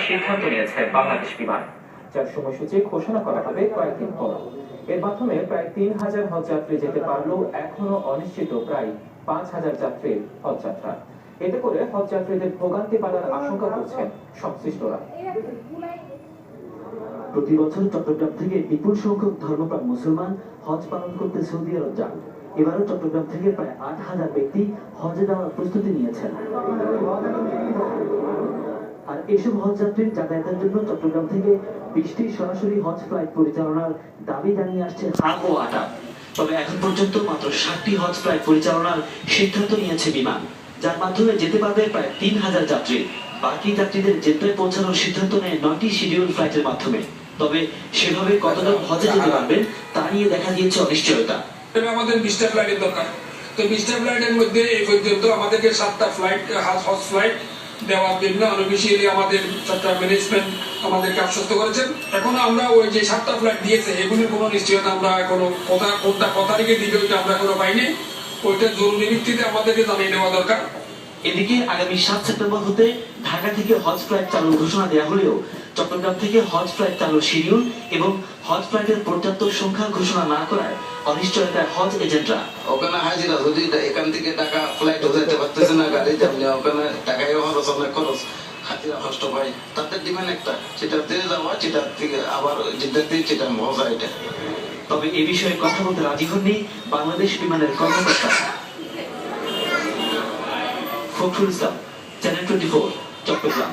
সিদ্ধান্ত নিয়েছে বাংলাদেশ বিমান, যার সময়সূচি ঘোষণা করা হবে কয়েকদিন পর। এর মাধ্যমে প্রায় ৩,০০০ হজ যাত্রী যেতে পারলেও এখনো অনিশ্চিত প্রায় ৫,০০০ যাত্রীর হজ যাত্রা। এতে করে হজ যাত্রীদের ভোগান্তি বাড়ার আশঙ্কা করছেন সংশ্লিষ্টরা। প্রতি বছর চট্টগ্রাম থেকে বিপুল সংখ্যক ধর্মপ্রাণ মুসলমান হজ পালন করতে সৌদি আরব যান। এবারও চট্টগ্রাম থেকে প্রায় ৮,০০০ ব্যক্তি হজে যাওয়ার প্রস্তুতি নিয়েছেন। আর এসব হজ যাত্রীর যাতায়াতের জন্য চট্টগ্রাম থেকে ২০টি সরাসরি হজ ফ্লাইট পরিচালনার দাবি জানিয়ে আসছে হাব ও আটা। তবে এখন পর্যন্ত মাত্র ৬০টি হজ ফ্লাইট পরিচালনার সিদ্ধান্ত নিয়েছে বিমান, যার মাধ্যমে যেতে পারবে প্রায় ৩,০০০ যাত্রী। বাকি যাত্রীদের জেদ্দায় পৌঁছানোর সিদ্ধান্ত নেয় ৯টি শিডিউল ফ্লাইটের মাধ্যমে। তবে সেভাবে কতজন হজে যেতে পারবেন তা নিয়ে দেখা দিয়েছে অনিশ্চয়তা। আমাদের ২০টা ফ্লাইটের দরকার, তো ২০টা ফ্লাইটের মধ্যে এই পর্যন্ত আমাদেরকে ৭টা ফ্লাইট হজ ফ্লাইট দেওয়ার জন্য অনঅফিসিয়ালি আমাদের চট্টগ্রাম ম্যানেজমেন্ট আমাদেরকে আশ্বস্ত করেছেন। এখনো আমরা ওই যে ৭টা ফ্লাইট দিয়েছে এগুলির কোনো নিশ্চয়তা আমরা এখনো কোথা থেকে দিবে ওইটা আমরা এখনো পাইনি। ওইটা জরুরি ভিত্তিতে আমাদেরকে জানিয়ে দেওয়া দরকার। এদিকে আগামী ৭ সেপ্টেম্বর হতে ঢাকা থেকে হজ ফ্লাইট চালুর ঘোষণা দেওয়া হলেও চট্টগ্রাম থেকে হজ ফ্লাইট চালুর শিডিউল এবং হজ ফ্লাইটের পর্যাপ্ত সংখ্যা ঘোষণা না করায় অনিশ্চয়তায় হজ এজেন্টরা। ওখানে হাজিরা যদি এখান থেকে টাকা ফ্লাইট যেতে পারতেছে না গাড়িতে, ওখানে টাকায় খরচ অনেক খরচ, হাজিরা কষ্ট পাই। তাদের ডিমান্ড একটা, সেটার থেকে যাওয়া, সেটার থেকে আবার যেটার থেকে সেটা মজা এটা। তবে এ বিষয়ে কথা বলতে রাজি হননি বাংলাদেশ বিমানের কর্মকর্তা। ফখরুল ইসলাম, চ্যানেল 24, চট্টগ্রাম।